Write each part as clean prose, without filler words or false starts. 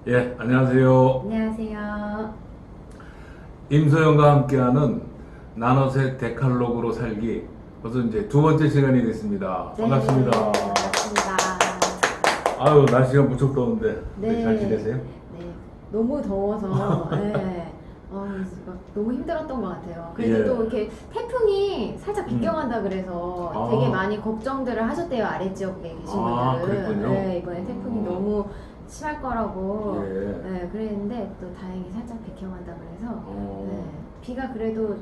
예, 안녕하세요. 안녕하세요. 임소영과 함께하는 나넛의 데칼로그로 살기. 벌써 이제 두 번째 시간이 됐습니다. 네, 반갑습니다. 반갑습니다. 아유, 날씨가 무척 더운데 네, 잘 지내세요? 네, 너무 더워서 네, 막 너무 힘들었던 것 같아요. 그래도 예. 또 이렇게 태풍이 살짝 비껴간다 그래서 아. 되게 많이 걱정들을 하셨대요. 아랫지역에 계신 아, 분들은. 그랬군요. 네, 이번에 태풍이 너무 심할 거라고 예. 네, 그랬는데 또 다행히 살짝 비껴간다 그래서 어. 네, 비가 그래도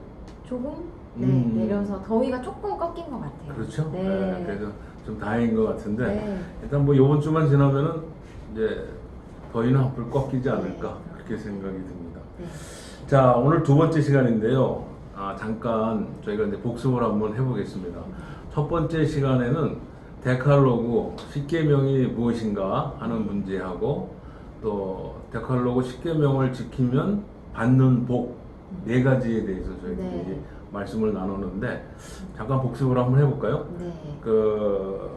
조금 내려서 더위가 조금 꺾인 것 같아요. 그렇죠? 네. 그래서 좀 다행인 것 같은데 네. 일단 뭐 이번 주만 지나면은 이제 더위는 한풀 꺾이지 않을까 네. 그렇게 생각이 듭니다. 네. 자, 오늘 두 번째 시간인데요. 잠깐 저희가 이제 복습을 한번 해보겠습니다. 첫 번째 시간에는 데칼로그 10계명이 무엇인가 하는 문제하고 또 데칼로그 10계명을 지키면 받는 복 네 가지에 대해서 저희들이 네. 말씀을 나누는데 잠깐 복습을 한번 해볼까요? 네. 그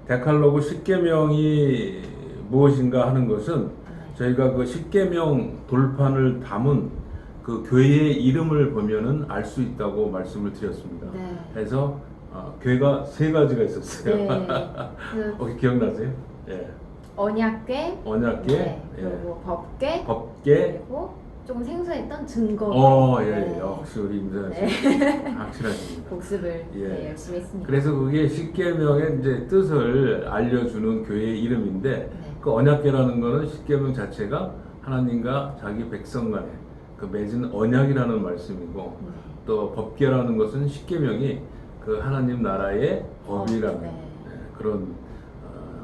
데칼로그 10계명이 무엇인가 하는 것은 저희가 그 10계명 돌판을 담은 그 교회의 이름을 보면은 알 수 있다고 말씀을 드렸습니다. 네. 그래서 교회가 세 가지가 있었어요. 네. 그 혹시 기억나세요? 예. 언약궤, 언약궤, 네. 예. 그리고 법궤, 법궤. 그리고 조금 생소했던 증거. 예, 네. 역시 우리 임선아 씨 네. 확실하십니다. 복습을 예. 네, 열심히 했습니다. 그래서 그게 10계명의 이제 뜻을 알려주는 교회의 이름인데 네. 그 언약궤라는 거는 10계명 자체가 하나님과 자기 백성 간에 그 맺은 언약이라는 말씀이고 네. 또 법궤라는 것은 10계명이 그 하나님 나라의 법이라는 네. 그런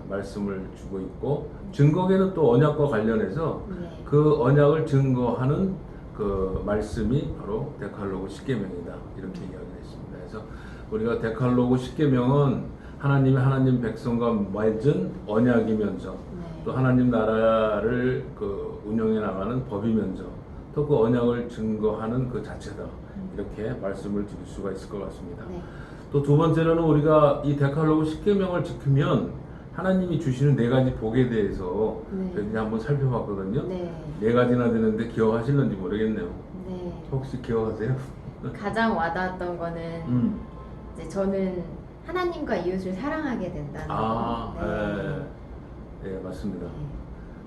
말씀을 주고 있고 증거궤는 또 언약과 관련해서 네. 그 언약을 증거하는 그 말씀이 바로 데칼로그 10계명이다 이렇게 이야기를 했습니다. 그래서 우리가 데칼로그 10계명은 하나님이 하나님 백성과 맺은 언약이면서 네. 또 하나님 나라를 그 운영해 나가는 법이면서 또 그 언약을 증거하는 그 자체다 이렇게 말씀을 드릴 수가 있을 것 같습니다. 네. 또 두 번째로는 우리가 이 데칼로그 10계명을 지키면 하나님이 주시는 네 가지 복에 대해서 네. 저희들이 한번 살펴봤거든요. 네. 네 가지나 되는데 기억하실는지 모르겠네요. 네. 혹시 기억하세요? 가장 와닿았던 거는 이제 저는 하나님과 이웃을 사랑하게 된다는 거. 네, 맞습니다. 네.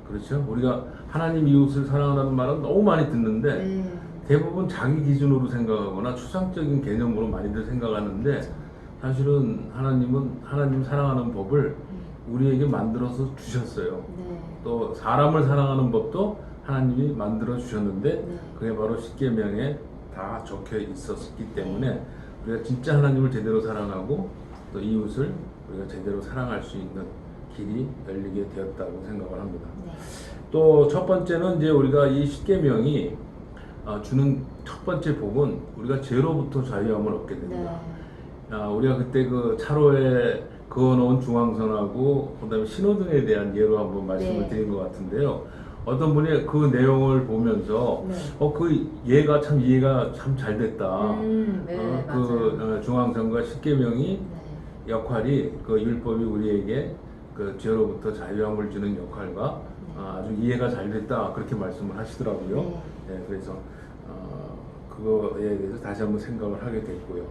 그렇죠. 우리가 하나님 이웃을 사랑하는 말은 너무 많이 듣는데 네. 대부분 자기 기준으로 생각하거나 추상적인 개념으로 많이들 생각하는데 사실은 하나님은 하나님 사랑하는 법을 우리에게 만들어서 주셨어요. 네. 또 사람을 사랑하는 법도 하나님이 만들어 주셨는데 네. 그게 바로 10계명에 다 적혀 있었기 때문에 우리가 진짜 하나님을 제대로 사랑하고 또 이웃을 우리가 제대로 사랑할 수 있는 길이 열리게 되었다고 생각을 합니다. 네. 또 첫 번째는 이제 우리가 이 10계명이 주는 첫 번째 복은 우리가 죄로부터 자유함을 얻게 됩니다. 네. 우리가 그때 그 차로에 그어놓은 중앙선하고 그다음에 신호등에 대한 예로 한번 말씀을 네. 드린 것 같은데요. 어떤 분이 그 내용을 보면서 네. 그 예가 참 이해가 참 잘 됐다. 네, 그 맞아요. 중앙선과 10계명이 네. 역할이 그 율법이 우리에게 그 죄로부터 자유함을 주는 역할과 아주 이해가 잘 됐다 그렇게 말씀을 하시더라고요. 네. 네, 그래서 그거에 대해서 다시 한번 생각을 하게 됐고요.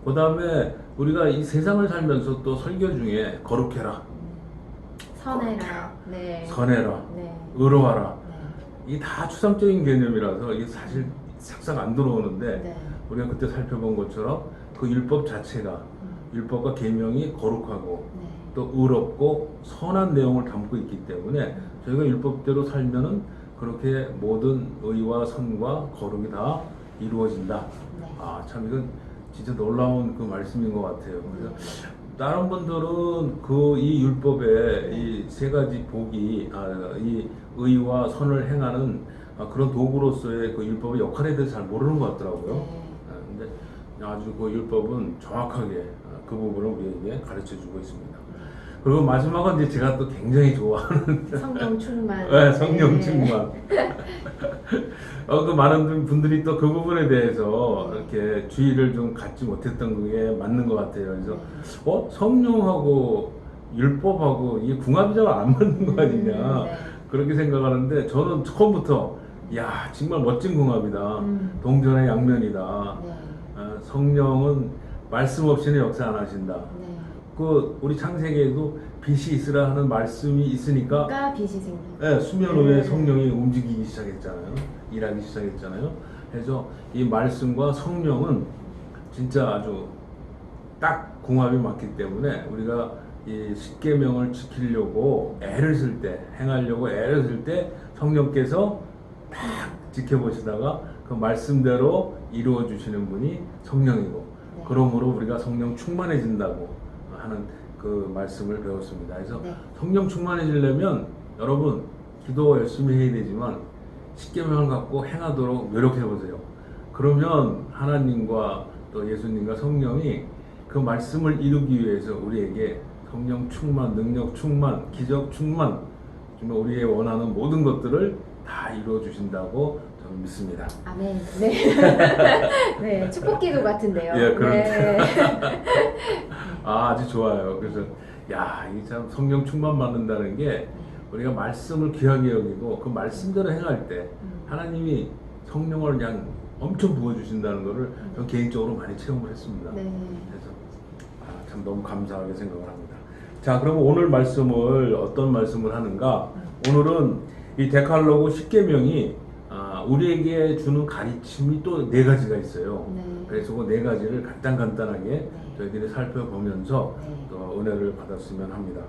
그 다음에 우리가 이 세상을 살면서 또 설교 중에 거룩해라, 선해라. 네. 선해라, 네. 의로하라 네. 이게 다 추상적인 개념이라서 이게 사실 싹싹 안 들어오는데 네. 우리가 그때 살펴본 것처럼 그 율법 자체가 율법과 계명이 거룩하고 네. 또 의롭고 선한 내용을 담고 있기 때문에 저희가 율법대로 살면은 그렇게 모든 의와 선과 거룩이 다 이루어진다. 네. 참 이건 진짜 놀라운 그 말씀인 것 같아요. 그래서 다른 분들은 그 이 율법의 이 세 가지 복이 이 의와 선을 행하는 그런 도구로서의 그 율법의 역할에 대해서 잘 모르는 것 같더라고요. 네. 근데 아주 그 율법은 정확하게 그 부분을 우리에게 가르쳐 주고 있습니다. 그리고 마지막은 이제 제가 또 굉장히 좋아하는 성령 충만. 네, 성령 네. 충만. 그 많은 분들이 또 그 부분에 대해서 이렇게 주의를 좀 갖지 못했던 게 맞는 것 같아요. 그래서 성령하고 율법하고 이게 궁합이 잘 안 맞는 거 아니냐. 네. 그렇게 생각하는데 저는 처음부터 야 정말 멋진 궁합이다. 동전의 양면이다. 네. 성령은 말씀 없이는 역사 안 하신다. 네. 그 우리 창세기에도 빛이 있으라 하는 말씀이 있으니까 그러니까 빛이 생긴. 네, 수면 위에 성령이 움직이기 시작했잖아요. 일하기 시작했잖아요. 그래서 이 말씀과 성령은 진짜 아주 딱 궁합이 맞기 때문에 우리가 이 십계명을 지키려고 애를 쓸 때, 행하려고 애를 쓸 때 성령께서 딱 지켜보시다가 그 말씀대로 이루어 주시는 분이 성령이고 네. 그러므로 우리가 성령 충만해진다고 하는 그 말씀을 배웠습니다. 그래서 네. 성령 충만해지려면 여러분 기도 열심히 해야 되지만 십계명을 갖고 행하도록 노력해 보세요. 그러면 하나님과 또 예수님과 성령이 그 말씀을 이루기 위해서 우리에게 성령 충만, 능력 충만, 기적 충만, 정말 우리의 원하는 모든 것들을 다 이루어 주신다고 저는 믿습니다. 아멘. 네. 네, 축복기도 같은데요. 예, 그런데 네. 아주 좋아요. 그래서 야, 이 참 성령 충만 받는다는 게 우리가 말씀을 귀하게 여기고 그 말씀대로 행할 때 하나님이 성령을 그냥 엄청 부어주신다는 것을 저는 개인적으로 많이 체험을 했습니다. 네. 그래서 참 너무 감사하게 생각을 합니다. 자, 그럼 오늘 말씀을 어떤 말씀을 하는가? 오늘은 이 데칼로그 십계명이 우리에게 주는 가르침이 또 네 가지가 있어요. 네. 그래서 그 네 가지를 간단하게 네. 저희들이 살펴보면서 네. 또 은혜를 받았으면 합니다.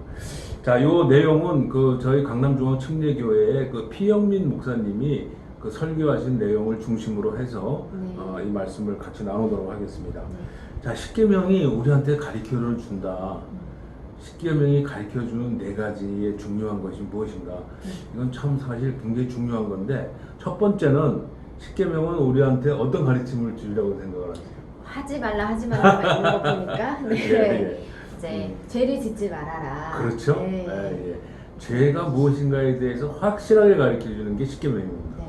자, 요 내용은 그 저희 강남중앙 침례교회의 그 피영민 목사님이 그 설교하신 내용을 중심으로 해서 네. 이 말씀을 같이 나누도록 하겠습니다. 네. 자, 십계명이 우리한테 가르쳐를 준다. 십계명이 가르쳐주는 네 가지의 중요한 것이 무엇인가? 이건 참 사실 굉장히 중요한 건데 첫 번째는 십계명은 우리한테 어떤 가르침을 주려고 생각을 하세요? 하지 말라 있는 거 보니까 네. 예. 이제 죄를 짓지 말아라. 그렇죠? 네. 예. 죄가 무엇인가에 대해서 확실하게 가르쳐주는 게 십계명입니다. 네.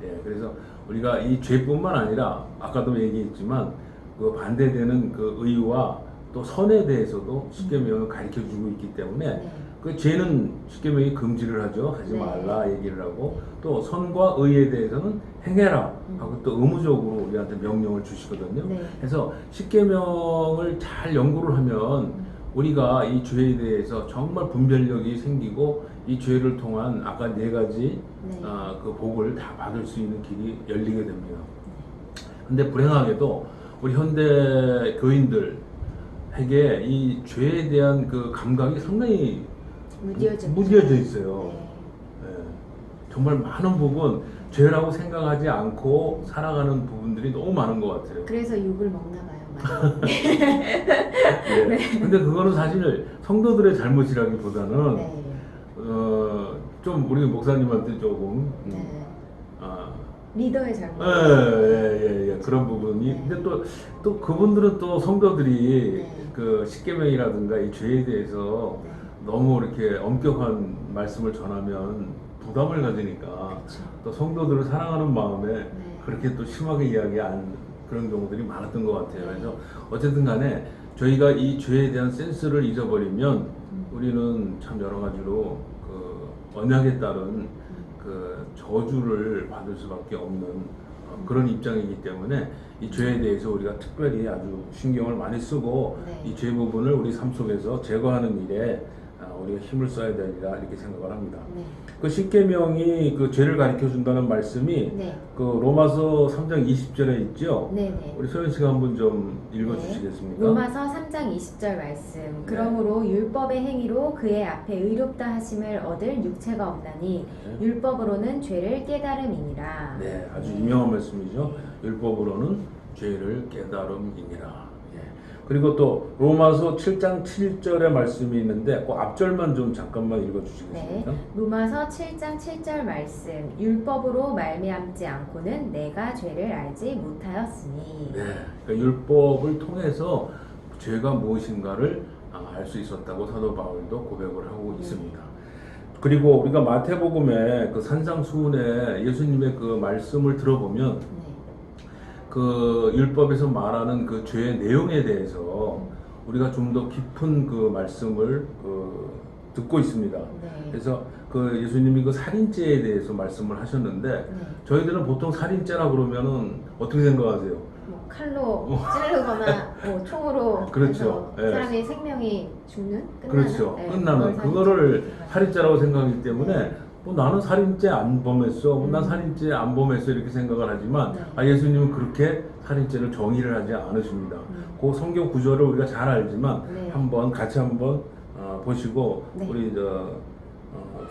예, 그래서 우리가 이 죄뿐만 아니라 아까도 얘기했지만 그 반대되는 그 의와 또 선에 대해서도 십계명을 가르쳐주고 있기 때문에 네. 그 죄는 십계명이 금지를 하죠. 하지 네. 말라 얘기를 하고 또 선과 의에 대해서는 행해라 하고 또 의무적으로 우리한테 명령을 주시거든요. 네. 그래서 십계명을 잘 연구를 하면 우리가 이 죄에 대해서 정말 분별력이 생기고 이 죄를 통한 아까 네 가지 네. 그 복을 다 받을 수 있는 길이 열리게 됩니다. 근데 불행하게도 우리 현대 교인들에게 이 죄에 대한 그 감각이 상당히 무뎌져 있어요. 네. 예. 정말 많은 부분 죄라고 생각하지 않고 살아가는 부분들이 너무 많은 것 같아요. 그래서 욕을 먹나 봐요. 예. 근데 그거는 사실 성도들의 잘못이라기보다는 네. 좀 우리 목사님한테 조금 네. 리더의 잘못. 예. 그런 부분이. 네. 근데 또 그분들은 또 성도들이 네. 그 십계명이라든가 이 죄에 대해서 네. 너무 이렇게 엄격한 말씀을 전하면 부담을 가지니까 그렇죠. 또 성도들을 사랑하는 마음에 네. 그렇게 또 심하게 이야기한 그런 경우들이 많았던 것 같아요. 네. 그래서 어쨌든 간에 저희가 이 죄에 대한 센스를 잊어버리면 우리는 참 여러 가지로 그 언약에 따른 그 저주를 받을 수밖에 없는 그런 입장이기 때문에 이 죄에 대해서 우리가 특별히 아주 신경을 많이 쓰고 네. 이 죄 부분을 우리 삶 속에서 제거하는 일에 우리가 힘을 써야 되리라 이렇게 생각을 합니다. 네. 그 십계명이 그 죄를 가르쳐 준다는 말씀이 네. 그 로마서 3장 20절에 있죠. 네네. 우리 소연 씨가 한번 좀 읽어 주시겠습니까? 로마서 3장 20절 말씀. 그러므로 율법의 행위로 그의 앞에 의롭다 하심을 얻을 육체가 없나니 네. 율법으로는 죄를 깨달음이니라. 네, 아주 유명한 말씀이죠. 율법으로는 죄를 깨달음이니라. 예. 그리고 또 로마서 7장 7절의 말씀이 있는데 그 앞절만 좀 잠깐만 읽어 주시겠습니까? 네. 로마서 7장 7절 말씀. 율법으로 말미암지 않고는 내가 죄를 알지 못하였으니. 네, 그러니까 율법을 통해서 죄가 무엇인가를 알 수 있었다고 사도 바울도 고백을 하고 있습니다. 그리고 우리가 마태복음의 그 산상수훈에 예수님의 그 말씀을 들어보면 네. 그 율법에서 말하는 그 죄의 내용에 대해서 우리가 좀 더 깊은 그 말씀을 듣고 있습니다. 네. 그래서 그 예수님이 그 살인죄에 대해서 말씀을 하셨는데 네. 저희들은 보통 살인죄라 그러면은 어떻게 생각하세요? 뭐 칼로 찌르거나 뭐 총으로 그렇죠. 해서 예. 사람의 생명이 죽는 끝나는 그렇죠. 네, 끝나는 그걸 그거를 살인죄라고 살인죄라고 생각하기 때문에 네. 뭐 나는 살인죄 안 범했어, 난 음. 살인죄 안 범했어 이렇게 생각을 하지만 네. 예수님은 그렇게 살인죄를 정의를 하지 않으십니다. 그 성경 구절을 우리가 잘 알지만 네. 한번 같이 한번 보시고 네. 우리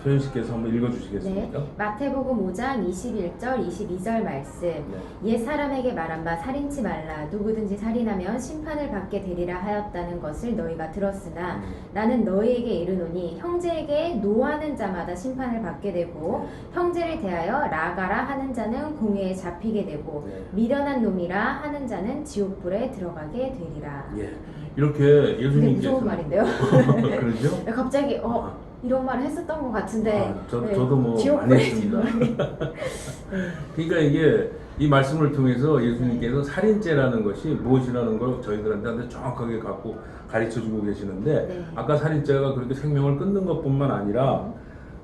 소연 씨께서 한번 읽어주시겠습니까? 네, 마태복음 5장 21절 22절 말씀. 네. 옛 사람에게 말한 바 살인치 말라. 누구든지 살인하면 심판을 받게 되리라 하였다는 것을 너희가 들었으나 나는 너희에게 이르노니 형제에게 노하는 자마다 심판을 받게 되고 형제를 대하여 라가라 하는 자는 공회에 잡히게 되고 네. 미련한 놈이라 하는 자는 지옥불에 들어가게 되리라. 예. 이렇게 근데 예수님께서 무서운 말인데요. 그러죠? 갑자기 이런 말을 했었던 것 같은데 저도 뭐 지옥불에 많이 했습니다. 그러니까 이게 이 말씀을 통해서 예수님께서 살인죄라는 것이 무엇이라는 걸 저희들한테 정확하게 갖고 가르쳐주고 계시는데 네. 아까 살인죄가 그렇게 생명을 끊는 것뿐만 아니라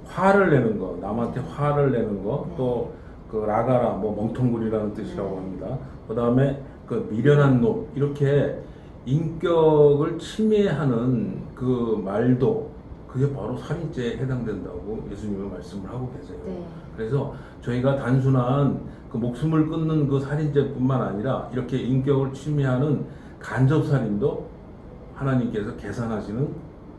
화를 내는 거, 남한테 화를 내는 거, 네. 또 그 라가라 뭐 멍텅구리라는 뜻이라고 합니다. 그 다음에 그 미련한 놈 이렇게 인격을 침해하는 그 말도 그게 바로 살인죄에 해당된다고 예수님은 말씀을 하고 계세요. 네. 그래서 저희가 단순한 그 목숨을 끊는 그 살인죄뿐만 아니라 이렇게 인격을 침해하는 간접살인도 하나님께서 계산하시는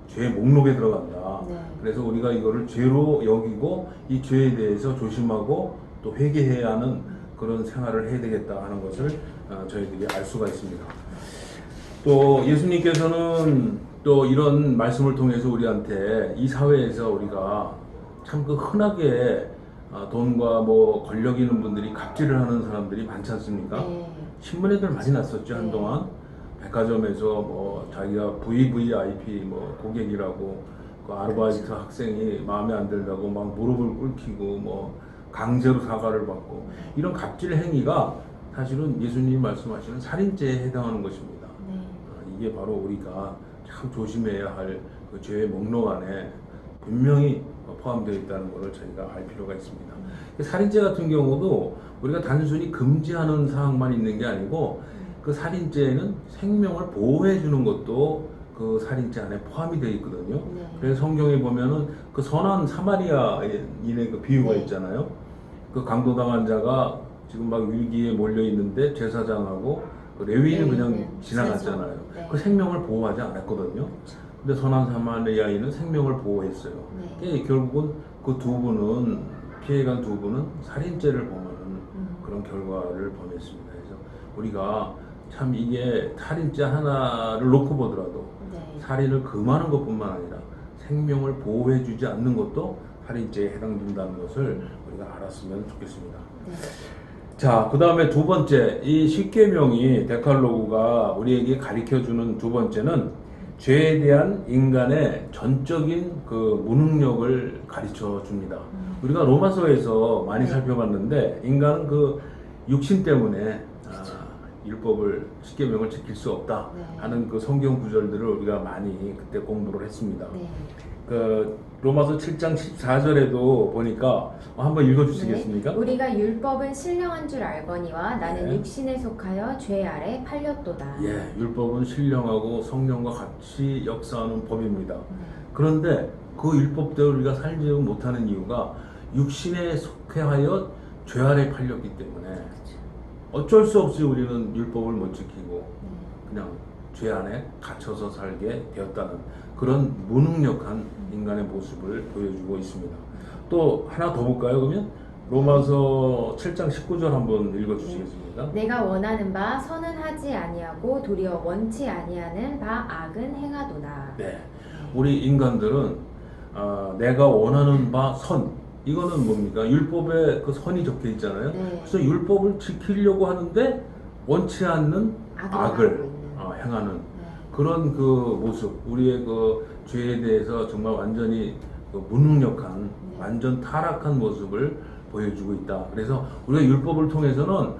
죄 목록에 들어간다. 네. 그래서 우리가 이거를 죄로 여기고 이 죄에 대해서 조심하고 또 회개해야 하는 그런 생활을 해야 되겠다 하는 것을 저희들이 알 수가 있습니다. 또 예수님께서는 또 이런 말씀을 통해서 우리한테 이 사회에서 우리가 참 그 흔하게 돈과 뭐 권력 있는 분들이 갑질을 하는 사람들이 많지 않습니까? 네. 신문에들 많이 났었죠. 네. 한동안 백화점에서 뭐 자기가 VVIP 뭐 고객이라고 그 아르바이트 학생이 마음에 안 들다고 막 무릎을 꿇히고 뭐 강제로 사과를 받고 이런 갑질 행위가 사실은 예수님이 말씀하시는 살인죄에 해당하는 것입니다. 네. 이게 바로 우리가 참 조심해야 할 그 죄의 목록 안에 분명히 포함되어 있다는 것을 저희가 알 필요가 있습니다. 살인죄 같은 경우도 우리가 단순히 금지하는 사항만 있는 게 아니고 그 살인죄에는 생명을 보호해 주는 것도 그 살인죄 안에 포함이 되어 있거든요. 네. 그래서 성경에 보면은 그 선한 사마리아인의 그 비유가 네. 있잖아요. 그 강도당한 자가 지금 막 위기에 몰려 있는데 제사장하고 그 레위인은 네, 그냥 네. 지나갔잖아요. 네. 그 생명을 보호하지 않았거든요. 근데 선한 사마리아인은 생명을 보호했어요. 네. 결국은 그 두 분은 피해간 두 분은 살인죄를 범하는 그런 결과를 범했습니다. 그래서 우리가 참 이게 살인죄 하나를 놓고 보더라도 네. 살인을 금하는 것뿐만 아니라 생명을 보호해주지 않는 것도 살인죄에 해당된다는 것을 우리가 알았으면 좋겠습니다. 네. 자, 그 다음에 두 번째, 이 십계명이 데칼로그가 우리에게 가르쳐주는 두 번째는 죄에 대한 인간의 전적인 그 무능력을 가르쳐 줍니다. 우리가 로마서에서 많이 네. 살펴봤는데 인간은 그 육신 때문에 율법을 십계명을 지킬 수 없다 네. 하는 그 성경 구절들을 우리가 많이 그때 공부를 했습니다. 네. 그 로마서 7장 14절에도 보니까 한번 읽어주시겠습니까? 네. 우리가 율법은 신령한 줄 알거니와 나는 네. 육신에 속하여 죄 아래 팔렸도다. 예, 율법은 신령하고 성령과 같이 역사하는 법입니다. 그런데 그 율법대로 우리가 살지 못하는 이유가 육신에 속해하여 죄 아래 팔렸기 때문에 어쩔 수 없이 우리는 율법을 못 지키고 그냥 죄 안에 갇혀서 살게 되었다는 그런 무능력한 인간의 모습을 보여주고 있습니다. 또 하나 더 볼까요? 그러면 로마서 7장 19절 한번 읽어주시겠습니까? 내가 원하는 바 선은 하지 아니하고 도리어 원치 아니하는 바 악은 행하도다. 네, 우리 인간들은 내가 원하는 바 선, 이거는 뭡니까? 율법에 그 선이 적혀 있잖아요. 네. 그래서 율법을 지키려고 하는데 원치 않는 악을 행하는 네. 그런 그 모습, 우리의 그 죄에 대해서 정말 완전히 그 무능력한, 네. 완전 타락한 모습을 보여주고 있다. 그래서 우리가 율법을 통해서는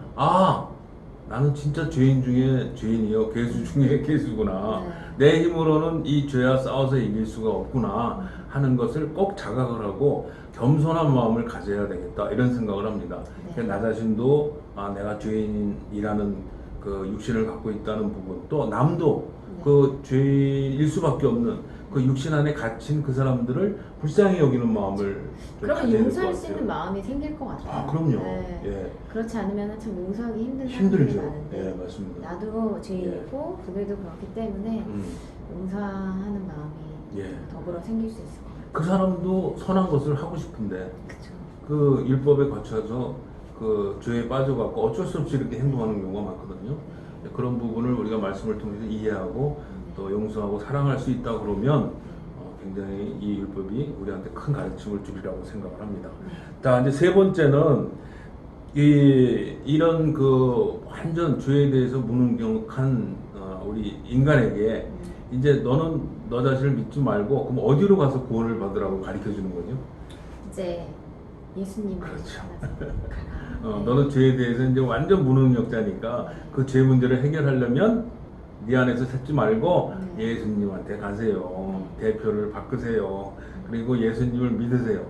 나는 진짜 죄인 중에 죄인이요, 괴수 중에 괴수구나. 네. 내 힘으로는 이 죄와 싸워서 이길 수가 없구나 하는 것을 꼭 자각을 하고 겸손한 마음을 가져야 되겠다 이런 생각을 합니다. 네. 나 자신도 내가 죄인이라는 그 육신을 갖고 있다는 부분, 또 남도 네. 그 죄인일 수밖에 없는 그 육신 안에 갇힌 그 사람들을 불쌍히 여기는 마음을 좀 그러면 가져야 될것 용서할 수 같아요. 있는 마음이 생길 것 같아요. 아, 그럼요. 네. 예. 그렇지 않으면 참 용서하기 힘든 사람들이 힘들죠. 많은데 예, 맞습니다. 나도 죄인이고 그들도 그렇기 때문에 용서하는 마음이 예. 더불어 생길 수 있을 것 같아요. 그 사람도 선한 것을 하고 싶은데 그쵸. 그 율법에 거쳐서 그 죄에 빠져갖고 어쩔 수 없이 이렇게 행동하는 경우가 많거든요. 그런 부분을 우리가 말씀을 통해서 이해하고 또 용서하고 사랑할 수 있다 그러면 굉장히 이 율법이 우리한테 큰 가르침을 주리라고 생각을 합니다. 자, 이제 세 번째는 이런 그 완전 죄에 대해서 무능력한 우리 인간에게 이제 너는 너 자신을 믿지 말고 그럼 어디로 가서 구원을 받으라고 가르쳐 주는 거죠? 이제 예수님을 그렇죠. 가라. 너는 죄에 대해서 이제 완전 무능력자니까 그 죄 문제를 해결하려면 네 안에서 찾지 말고 예수님한테 가세요. 대표를 바꾸세요. 그리고 예수님을 믿으세요.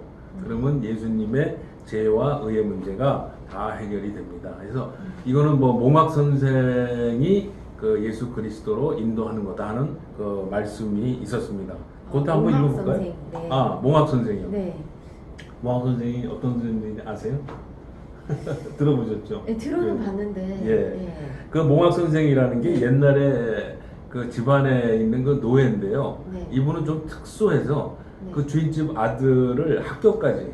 그러면 예수님의 죄와 의의 문제가 다 해결이 됩니다. 그래서 이거는 뭐 몽학 선생이 그 예수 그리스도로 인도하는 거다 하는 그 말씀이 있었습니다. 그것도 한번 몽학 읽어볼까요? 선생, 네. 몽학 선생이요. 네. 몽학 선생이 어떤 선생인지 아세요? 들어보셨죠? 네, 들어는 네. 봤는데. 예. 네. 그 몽학 선생이라는 게 옛날에 그 집안에 있는 그 노예인데요. 네. 이분은 좀 특수해서 네. 그 주인집 아들을 학교까지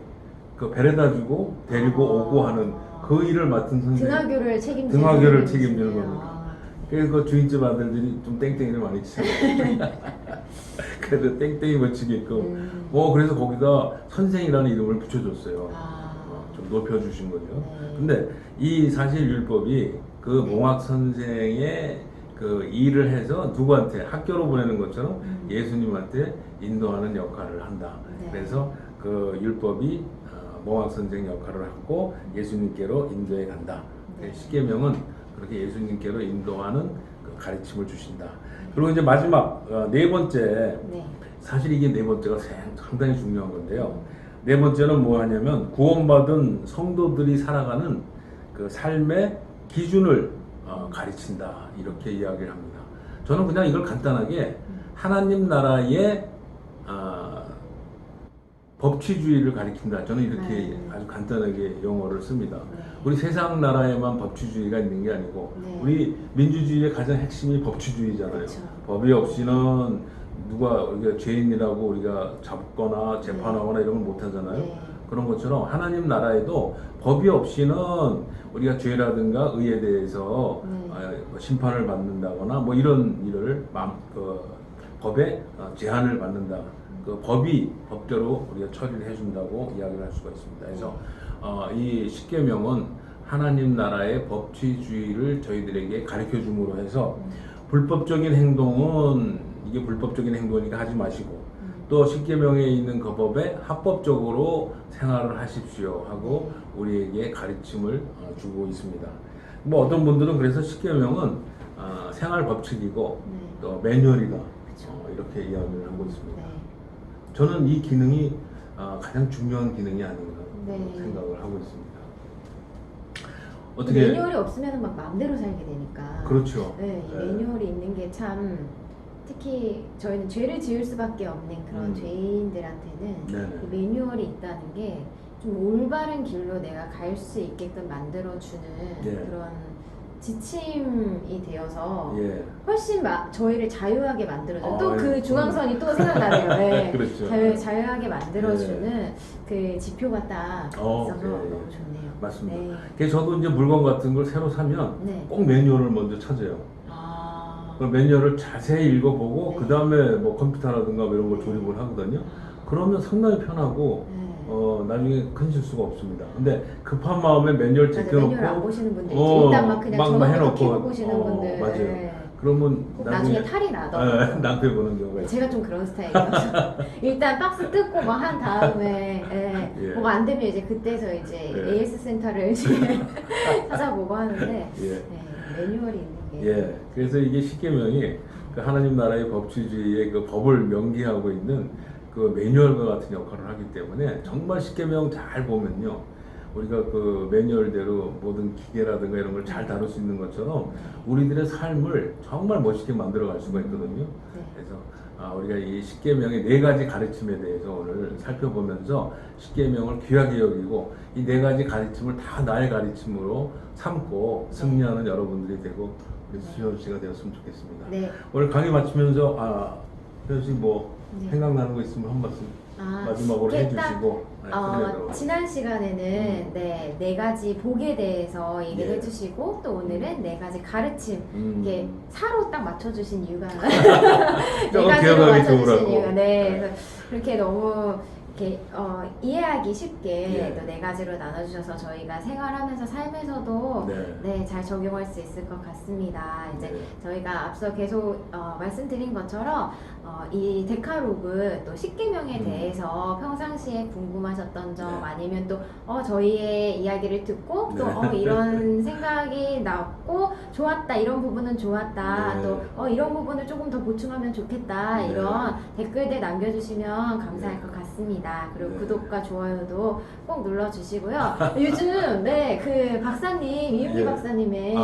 그 데려다 주고 데리고 오고 하는 그 일을 맡은 선생. 등하교를 책임지는 등하교를 분이시네요. 책임지는 겁니다. 그래서 그 주인집 아들들이 좀 땡땡이를 많이 치잖아요. 그래도 땡땡이 멋지게끔. 그래서 거기다 선생이라는 이름을 붙여줬어요. 좀 높여주신 거죠. 네. 근데 이 사실 율법이 그 네. 몽학 선생의 그 일을 해서 누구한테 학교로 보내는 것처럼 예수님한테 인도하는 역할을 한다. 네. 그래서 그 율법이 몽학 선생 역할을 하고 예수님께로 인도해 간다. 네. 십계명은 그렇게 예수님께로 인도하는 그 가르침을 주신다. 그리고 이제 마지막 네 번째, 네. 사실 이게 네 번째가 상당히 중요한 건데요. 네 번째는 뭐 하냐면 구원받은 성도들이 살아가는 그 삶의 기준을 가르친다 이렇게 이야기를 합니다. 저는 그냥 이걸 간단하게 하나님 나라의 법치주의를 가리킨다. 저는 이렇게 아주 간단하게 용어를 씁니다. 네. 우리 세상 나라에만 법치주의가 있는 게 아니고 네. 우리 민주주의의 가장 핵심이 법치주의잖아요. 그렇죠. 법이 없이는 누가 우리가 죄인이라고 우리가 잡거나 재판하거나 이런 걸 못 하잖아요. 네. 그런 것처럼 하나님 나라에도 법이 없이는 우리가 죄라든가 의에 대해서 심판을 받는다거나 뭐 이런 일을 법에 제한을 받는다. 그 법대로 우리가 처리를 해준다고 이야기를 할 수가 있습니다. 그래서 이 십계명은 하나님 나라의 법치주의를 저희들에게 가르쳐 줌으로 해서 불법적인 행동은 이게 불법적인 행동이니까 하지 마시고 또 십계명에 있는 그 법에 합법적으로 생활을 하십시오 하고 우리에게 가르침을 주고 있습니다. 뭐 어떤 분들은 그래서 십계명은 생활 법칙이고 또 매뉴얼이다 이렇게 이야기를 하고 있습니다. 네. 저는 이 기능이 가장 중요한 기능이 아닌가 네. 생각을 하고 있습니다. 어떻게 매뉴얼이 없으면 막 마음대로 살게 되니까. 그렇죠. 네, 이 네. 매뉴얼이 있는 게 참 특히 저희는 죄를 지을 수밖에 없는 그런 죄인들한테는 네네. 이 매뉴얼이 있다는 게 좀 올바른 길로 내가 갈 수 있게끔 만들어주는 예. 그런 지침이 되어서 예. 훨씬 저희를 자유하게 만들어줘요. 또 예. 그 중앙선이 또 생각나네요. 네. 그렇죠. 자유하게 만들어주는 그 지표가 딱 있어서 예. 너무 좋네요. 맞습니다. 네. 그래서 저도 이제 물건 같은 걸 새로 사면 네. 꼭 매뉴얼을 먼저 찾아요. 그 매뉴얼을 자세히 읽어보고 네. 그 다음에 뭐 컴퓨터라든가 뭐 이런 걸 조립을 하거든요. 그러면 상당히 편하고 네. 나중에 큰 실수가 없습니다. 근데 급한 마음에 매뉴얼 제껴놓고 매뉴얼 안 보시는 분들 있죠. 일단 막 그냥 전화부터 켜고 보시는 분들. 맞아요. 네. 그러면 꼭 나중에 탈이 나더라고요. 낭패 보는 경우가 있어요. 제가 좀 그런 스타일이어서 일단 박스 뜯고 뭐 한 다음에 예. 뭐가 안 되면 이제 그때서 이제 예. AS 센터를 이제 찾아보고 하는데 예. 네, 매뉴얼이 있는 게 예. 그래서 이게 십계명이 그 하나님 나라의 법치주의의 그 법을 명기하고 있는 그 매뉴얼과 같은 역할을 하기 때문에 정말 십계명 잘 보면요. 우리가 그 매뉴얼대로 모든 기계라든가 이런 걸 잘 다룰 수 있는 것처럼 우리들의 삶을 정말 멋있게 만들어 갈 수가 있거든요. 네. 그래서 우리가 이 십계명의 네 가지 가르침에 대해서 오늘 살펴보면서 십계명을 귀하게 여기고 이 네 가지 가르침을 다 나의 가르침으로 삼고 승리하는 여러분들이 되고 우리 수현 씨가 되었으면 좋겠습니다. 네. 오늘 강의 마치면서 수현 씨뭐 네. 생각나는 거 있으면 한 말씀 마지막으로 이렇게 딱, 해주시고 끝내도록 지난 시간에는 네 가지 복에 대해서 얘기를 예. 해주시고 또 오늘은 네 가지 가르침 이게 사로 딱 맞춰주신 이유가 네 조금 가지로 기억하기 맞춰주신 좋으라고. 이유가 그래서 그렇게 너무 이렇게 이해하기 쉽게 예. 또 네 가지로 나눠주셔서 저희가 생활하면서 삶에서도 잘 적용할 수 있을 것 같습니다. 이제 저희가 앞서 계속 말씀드린 것처럼 이 데카로그 또 십계명에 대해서 평상시에 궁금하셨던 점 아니면 또 저희의 이야기를 듣고 또 이런 생각이 났고 좋았다, 이런 부분은 좋았다, 또 이런 부분을 조금 더 보충하면 좋겠다, 이런 댓글들 남겨주시면 감사할 것 같습니다. 그리고 구독과 좋아요도 꼭 눌러주시고요. 요즘 그 박사님, 이윤기 박사님의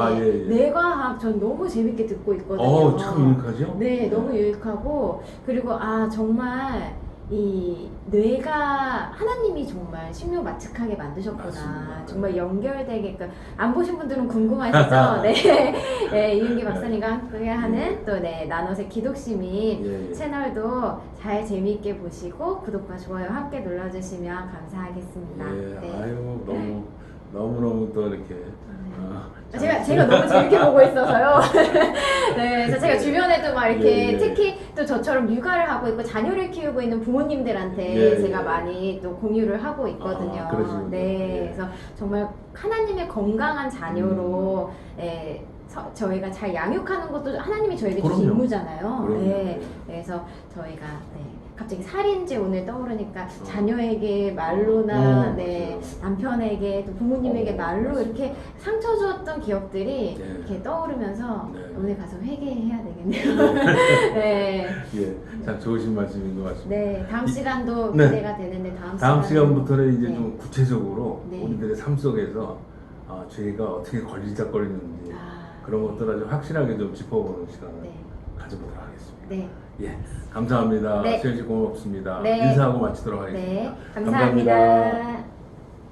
뇌과학 전 너무 재밌게 듣고 있거든요. 참 유익하죠? 네, 너무 유익하고 그리고 정말 이 뇌가 하나님이 정말 신묘마측하게 만드셨구나. 맞습니다. 정말 연결되게끔 안 보신 분들은 궁금하시죠? 네, 이윤기 박사님과 함께 하는 또 나노새 기독시민 채널도 잘 재미있게 보시고 구독과 좋아요 함께 눌러주시면 감사하겠습니다. 네. 너무 또 이렇게 제가 너무 재밌게 보고 있어서요. 네, 그래서 제가 주변에도 막 이렇게 특히 또 저처럼 육아를 하고 있고 자녀를 키우고 있는 부모님들한테 제가 많이 또 공유를 하고 있거든요. 그래서 정말 하나님의 건강한 자녀로 저희가 잘 양육하는 것도 하나님이 저에게 주신 임무잖아요. 그래서 저희가 갑자기 살인죄 오늘 떠오르니까 자녀에게 말로나 남편에게 또 부모님에게 말로 이렇게 상처 주었던 기억들이 이렇게 떠오르면서 오늘 가서 회개해야 되겠네요. 참 좋으신 말씀인 것 같습니다. 네, 다음 시간도 기대가 되는데 다음 시간부터는 이제 좀 구체적으로 우리들의 삶 속에서 죄가 어떻게 걸리작거리는지 그런 것들을 아주 확실하게 좀 짚어보는 시간을 가져보도록 하겠습니다. 감사합니다. 수현 씨 고맙습니다. 인사하고 마치도록 하겠습니다. 감사합니다.